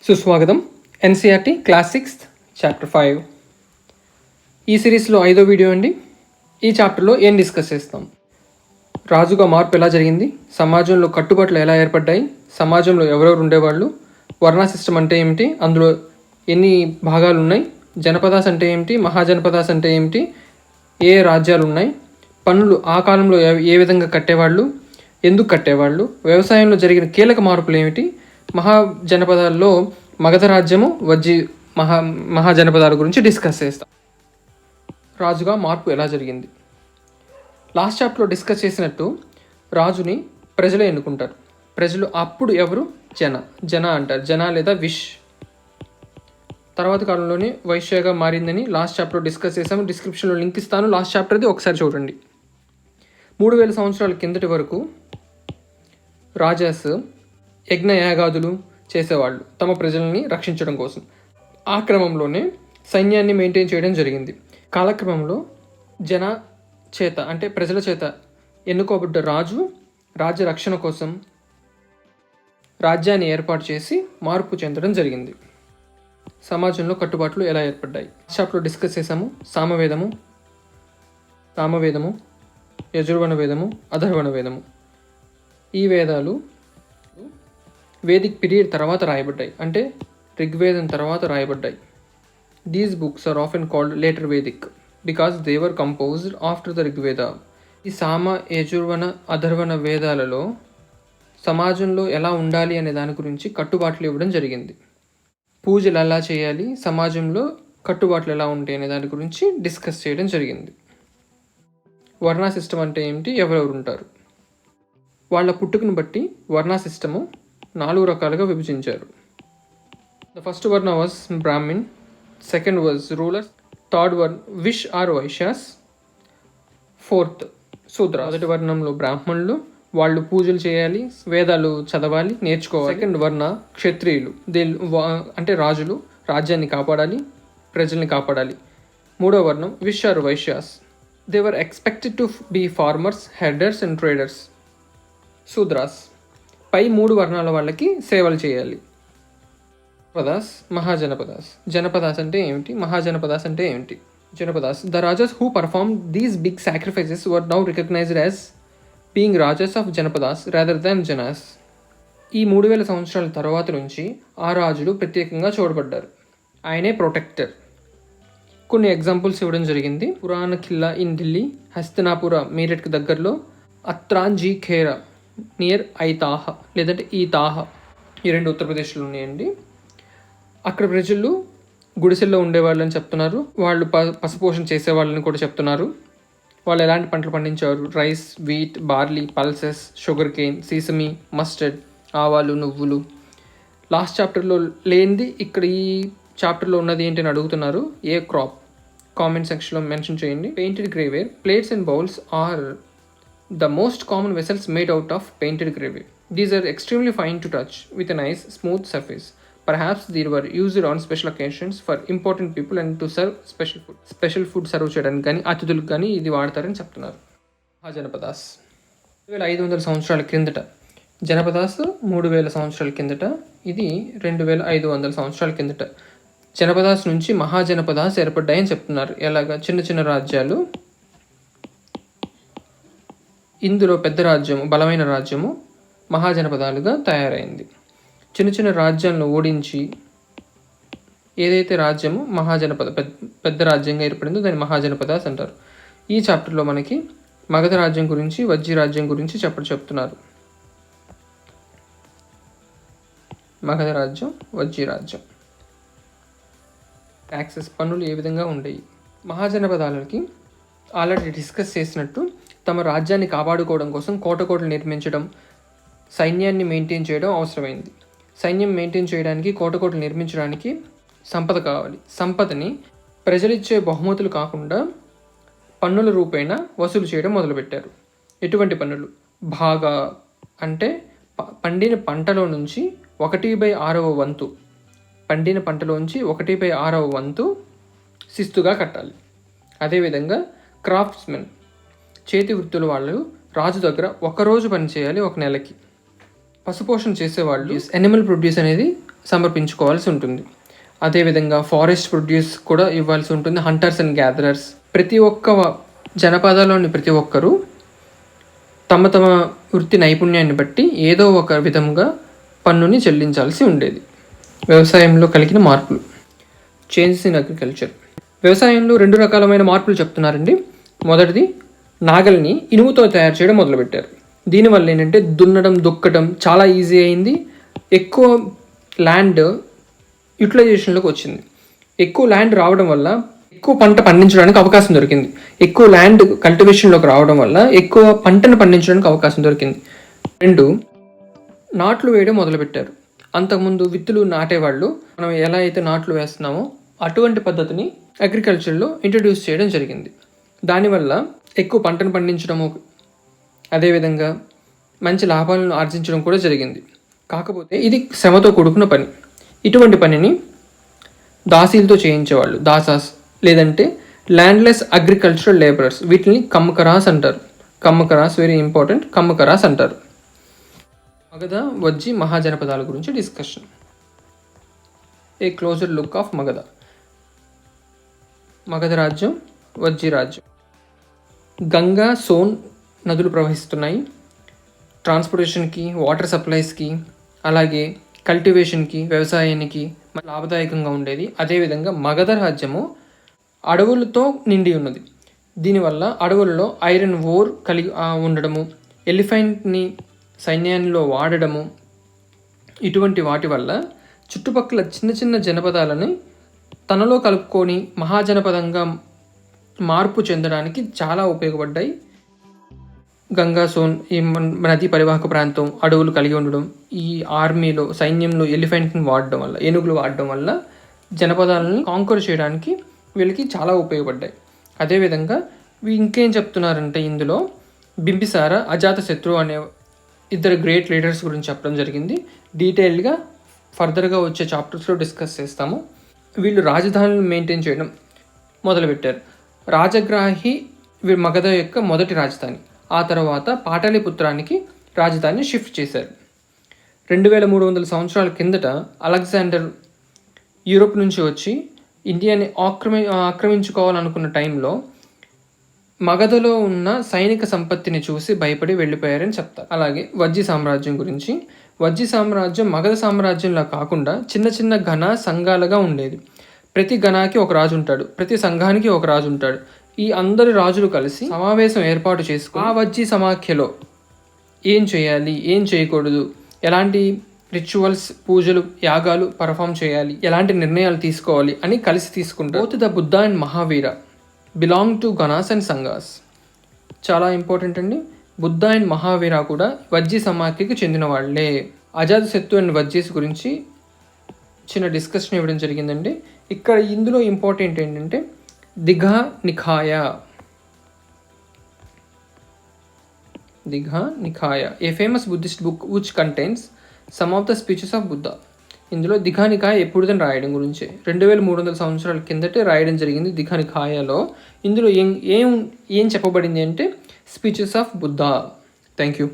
సుస్వాగతం. NCERT class 6 chapter 5 ఈ సిరీస్లో 5వ వీడియో అండి. ఈ చాప్టర్లో ఏం డిస్కస్ చేస్తాం? రాజుగా మార్పు ఎలా జరిగింది, సమాజంలో కట్టుబాట్లు ఎలా ఏర్పడ్డాయి, సమాజంలో ఎవరెవరు ఉండేవాళ్ళు, వర్ణ సిస్టమ్ అంటే ఏమిటి, అందులో ఎన్ని భాగాలు ఉన్నాయి, జనపదాస్ అంటే ఏమిటి, మహాజనపదాస్ అంటే ఏమిటి, ఏ రాజ్యాలు ఉన్నాయి, పన్నులు ఆ కాలంలో ఏ విధంగా కట్టేవాళ్ళు, ఎందుకు కట్టేవాళ్ళు, వ్యవసాయంలో జరిగిన కీలక మార్పులు ఏమిటి, మహాజనపదాల్లో మగధ రాజ్యము మహాజనపదాల గురించి డిస్కస్ చేస్తాం. రాజుగా మార్పు ఎలా జరిగింది? లాస్ట్ చాప్టర్లో డిస్కస్ చేసినట్టు రాజుని ప్రజలే ఎన్నుకుంటారు. ప్రజలు అప్పుడు ఎవరు? జన అంటారు. జన లేదా విష్. తర్వాత కాలంలోనే వైశ్యగా మారిందని లాస్ట్ చాప్టర్లో డిస్కస్ చేసాము. డిస్క్రిప్షన్లో లింక్ ఇస్తాను, లాస్ట్ చాప్టర్ది ఒకసారి చూడండి. 3000 సంవత్సరాల కిందటి వరకు రాజాస్ యజ్ఞయాగాదులు చేసేవాళ్ళు తమ ప్రజల్ని రక్షించడం కోసం. ఆ క్రమంలోనే సైన్యాన్ని మెయింటైన్ చేయడం జరిగింది. కాలక్రమంలో జన చేత అంటే ప్రజల చేత ఎన్నుకోబడ్డ రాజు రాజ్య రక్షణ కోసం రాజ్యాన్ని ఏర్పాటు చేసి మార్పు చెందడం జరిగింది. సమాజంలో కట్టుబాట్లు ఎలా ఏర్పడ్డాయి చాప్టర్లో డిస్కస్ చేసాము. సామవేదము, యజుర్వణ వేదము, అధర్వణ వేదము. ఈ వేదాలు వేదిక్ పీరియడ్ తర్వాత రాయబడ్డాయి, అంటే ఋగ్వేదం తర్వాత రాయబడ్డాయి. These books are often called later Vedic because they were composed after the Rigveda. ఈ సామ, యజుర్వణ, అధర్వణ వేదాలలో సమాజంలో ఎలా ఉండాలి అనే దాని గురించి కట్టుబాట్లు ఇవ్వడం జరిగింది. పూజలు ఎలా చేయాలి, సమాజంలో కట్టుబాట్లు ఎలా ఉంటాయి అనే దాని గురించి డిస్కస్ చేయడం జరిగింది. వర్ణ సిస్టమ్ అంటే ఏమిటి, ఎవరెవరు ఉంటారు, వాళ్ళ పుట్టుకను బట్టి వర్ణ సిస్టము 4 రకాలుగా విభజించారు. ద ఫస్ట్ వర్ణ was Brahmin, second was rulers, third వర్ణ విష్ ఆర్ వైశ్యాస్, ఫోర్త్ శూద్ర. మొదటి వర్ణంలో బ్రాహ్మణులు, వాళ్ళు పూజలు చేయాలి, వేదాలు చదవాలి, నేర్చుకోవాలి. సెకండ్ వర్ణ క్షత్రియులు, అంటే రాజులు, రాజ్యాన్ని కాపాడాలి, ప్రజల్ని కాపాడాలి. మూడో వర్ణం which are Vaishyas, they were expected to be farmers, herders and traders. Shudras, పై 3 వర్ణాల వాళ్ళకి సేవలు చేయాలి. జనపదాస్, మహాజనపదాస్. జనపదాస్ అంటే ఏమిటి, మహాజనపదాస్ అంటే ఏమిటి? Janapadas, the rajas who perform these big sacrifices were now recognised as being rajas of Janapadas rather than janas. ఈ 3000 సంవత్సరాల తర్వాత నుంచి ఆ రాజులు ప్రత్యేకంగా చూడబడ్డారు. ఆయనే ప్రొటెక్టర్. కొన్ని ఎగ్జాంపుల్స్ ఇవ్వడం జరిగింది. పురాణ ఖిల్లా ఇన్ ఢిల్లీ, హస్తినాపుర మీరట్కి దగ్గరలో, అత్రాంజీ ఖేరా నియర్ ఐతాహ లేదంటే ఈతాహ, ఈ 2 ఉత్తరప్రదేశ్లో ఉన్నాయండి. అక్కడ ప్రజలు గుడిసెల్లో ఉండేవాళ్ళని చెప్తున్నారు. వాళ్ళు పశుపోషణ చేసేవాళ్ళని కూడా చెప్తున్నారు. వాళ్ళు ఎలాంటి పంటలు పండించారు? Rice, wheat, barley, pulses, sugar cane, sesame, mustard, ఆవాలు, నువ్వులు. లాస్ట్ చాప్టర్లో లేనిది ఇక్కడ ఈ చాప్టర్లో ఉన్నది ఏంటి అని అడుగుతున్నారు. ఏ క్రాప్? కామెంట్ సెక్షన్లో మెన్షన్ చేయండి. Painted grey ware, plates and bowls are the most common vessels made out of painted gravy. These are extremely fine to touch with a nice smooth surface. Perhaps they were used on special occasions for important people and to serve special food serve చేయడానికి కానీ అతిథులకు కానీ ఇది వాడతారని చెప్తున్నారు. మహాజనపదాస్ 2500 సంవత్సరాల క్రిందట, జనపదాస్ 3000 సంవత్సరాల కిందట, ఇది 2500 సంవత్సరాల కిందట. జనపదాస్ నుంచి మహాజనపదాస్ ఏర్పడ్డాయని చెప్తున్నారు. ఎలాగా? చిన్న చిన్న రాజ్యాలు, ఇందులో పెద్ద రాజ్యము, బలమైన రాజ్యము మహాజనపదాలుగా తయారైంది. చిన్న చిన్న రాజ్యాలను ఓడించి ఏదైతే రాజ్యము పెద్ద రాజ్యంగా ఏర్పడిందో దాన్ని మహాజనపదాస్ అంటారు. ఈ చాప్టర్లో మనకి మగధ రాజ్యం గురించి, వజ్జీ రాజ్యం గురించి చెప్తున్నారు. మగధ రాజ్యం, వజ్జీ రాజ్యం. ట్యాక్సెస్, పన్నులు ఏ విధంగా ఉండేవి? మహాజనపదాలకి ఆల్రెడీ డిస్కస్ చేసినట్టు తమ రాజ్యాన్ని కాపాడుకోవడం కోసం కోటలు నిర్మించడం, సైన్యాన్ని మెయింటైన్ చేయడం అవసరమైంది. సైన్యం మెయింటైన్ చేయడానికి, కోటలు నిర్మించడానికి సంపద కావాలి. సంపదని ప్రజలిచ్చే బహుమతులు కాకుండా పన్నుల రూపేణా వసూలు చేయడం మొదలుపెట్టారు. ఎటువంటి పన్నులు? బాగా అంటే పండిన పంటలో నుంచి 1/6వ వంతు, పండిన పంటలోంచి 1/6వ వంతు శిస్తుగా కట్టాలి. అదేవిధంగా క్రాఫ్ట్స్మెన్, చేతి వృత్తుల వాళ్ళు రాజు దగ్గర 1 రోజు పని చేయాలి 1 నెలకి. పశుపోషణ చేసేవాళ్ళు, యానిమల్ ప్రొడ్యూస్ అనేది సమర్పించుకోవాల్సి ఉంటుంది. అదేవిధంగా ఫారెస్ట్ ప్రొడ్యూస్ కూడా ఇవ్వాల్సి ఉంటుంది. హంటర్స్ అండ్ గ్యాదరర్స్, ప్రతి ఒక్క జనపదాల్లోని ప్రతి ఒక్కరూ తమ తమ వృత్తి నైపుణ్యాన్ని బట్టి ఏదో ఒక విధంగా పన్నుని చెల్లించాల్సి ఉండేది. వ్యవసాయంలో కలిగిన మార్పులు, చేంజెస్ ఇన్ అగ్రికల్చర్. వ్యవసాయంలో 2 రకాలమైన మార్పులు చెప్తున్నారండి. మొదటిది, నాగల్ని ఇనుముతో తయారు చేయడం మొదలుపెట్టారు. దీనివల్ల ఏంటంటే దున్నడం, దుక్కడం చాలా ఈజీ అయింది. ఎక్కువ ల్యాండ్ యూటిలైజేషన్లోకి వచ్చింది. ఎక్కువ ల్యాండ్ రావడం వల్ల ఎక్కువ పంట పండించడానికి అవకాశం దొరికింది. ఎక్కువ ల్యాండ్ కల్టివేషన్లోకి రావడం వల్ల ఎక్కువ పంటను పండించడానికి అవకాశం దొరికింది. 2, నాట్లు వేయడం మొదలుపెట్టారు. అంతకుముందు విత్తులు నాటేవాళ్ళు, మనం ఎలా అయితే నాట్లు వేస్తున్నామో అటువంటి పద్ధతిని అగ్రికల్చర్లో ఇంట్రడ్యూస్ చేయడం జరిగింది. దానివల్ల ఎక్కువ పంటను పండించడము, అదేవిధంగా మంచి లాభాలను ఆర్జించడం కూడా జరిగింది. కాకపోతే ఇది శ్రమతో కూడుకున్న పని. ఇటువంటి పనిని దాసీలతో చేయించేవాళ్ళు, దాసాస్, లేదంటే ల్యాండ్లెస్ అగ్రికల్చరల్ లేబరర్స్. వీటిని కమ్మకరాస్ అంటారు. కమ్మకరాస్, వెరీ ఇంపార్టెంట్, కమ్మకరాస్ అంటారు. మగధ, వజ్జి, మహాజనపదాల గురించి discussion. A closer look of Magadha. Magadha రాజ్యం, వజ్జి రాజ్యం. గంగా, సోన్ నదులు ప్రవహిస్తున్నాయి. ట్రాన్స్పోర్టేషన్కి, వాటర్ సప్లైస్కి, అలాగే కల్టివేషన్కి, వ్యవసాయానికి లాభదాయకంగా ఉండేది. అదేవిధంగా మగధ రాజ్యము అడవులతో నిండి ఉన్నది. దీనివల్ల అడవుల్లో ఐరన్ ఓర్ కలిగి ఉండడము, ఎలిఫెంట్ని సైన్యాల్లో వాడడము, ఇటువంటి వాటి వల్ల చుట్టుపక్కల చిన్న చిన్న జనపదాలని తనలో కలుపుకొని మహాజనపదంగా మార్పు చెందడానికి చాలా ఉపయోగపడ్డాయి. గంగా, సోన్, ఈ నదీ పరివాహక ప్రాంతం, అడవులు కలిగి ఉండడం, ఈ ఆర్మీలో, సైన్యంలో ఎలిఫెంట్ని వాడడం వల్ల, ఏనుగులు వాడడం వల్ల జనపదాలని కాంకర్ చేయడానికి వీళ్ళకి చాలా ఉపయోగపడ్డాయి. అదేవిధంగా ఇంకేం చెప్తున్నారంటే ఇందులో బింబిసార, అజాతశత్రు అనే 2 గ్రేట్ లీడర్స్ గురించి చెప్పడం జరిగింది. డీటెయిల్డ్గా ఫర్దర్గా వచ్చే చాప్టర్స్లో డిస్కస్ చేస్తాము. వీళ్ళు రాజధానిని మెయింటైన్ చేయడం మొదలుపెట్టారు. రాజగ్రాహి మగధ యొక్క మొదటి రాజధాని. ఆ తర్వాత పాటలీపుత్రానికి రాజధాని షిఫ్ట్ చేశారు. 2300 సంవత్సరాల కిందట అలెగ్జాండర్ యూరోప్ నుంచి వచ్చి ఇండియాని ఆక్రమించుకోవాలనుకున్న టైంలో మగధలో ఉన్న సైనిక సంపత్తిని చూసి భయపడి వెళ్ళిపోయారని చెప్తారు. అలాగే వజ్జి సామ్రాజ్యం గురించి. వజ్జి సామ్రాజ్యం మగధ సామ్రాజ్యంలా కాకుండా చిన్న చిన్న ఘన సంఘాలుగా ఉండేది. ప్రతి ఘనాకి ఒక రాజు ఉంటాడు, ప్రతి సంఘానికి ఒక రాజు ఉంటాడు. ఈ అందరి రాజులు కలిసి సమావేశం ఏర్పాటు చేసుకుని ఆ వజ్జి సమాఖ్యలో ఏం చేయాలి, ఏం చేయకూడదు, ఎలాంటి రిచువల్స్, పూజలు, యాగాలు పర్ఫామ్ చేయాలి, ఎలాంటి నిర్ణయాలు తీసుకోవాలి అని కలిసి తీసుకుంటారు. Both the Buddha and Mahavira belong to ganas and sanghas. చాలా ఇంపార్టెంట్ అండి. బుద్ధ అండ్ మహావీర కూడా వజ్జి సమాఖ్యకి చెందిన వాళ్ళే. అజాతశత్రు అండ్ వజ్జీస్ గురించి చిన్న డిస్కషన్ ఇవ్వడం జరిగిందండి. ఇక్కడ ఇందులో ఇంపార్టెంట్ ఏంటంటే Digha Nikaya. Digha Nikaya, a famous Buddhist book which contains some of the speeches of Buddha. ఇందులో దిఘా నిఖాయ ఎప్పుడుదని రాయడం గురించి 2300 సంవత్సరాల కిందటే రాయడం జరిగింది దిఘా నిఖాయలో. ఇందులో ఏం చెప్పబడింది అంటే speeches of Buddha. Thank you.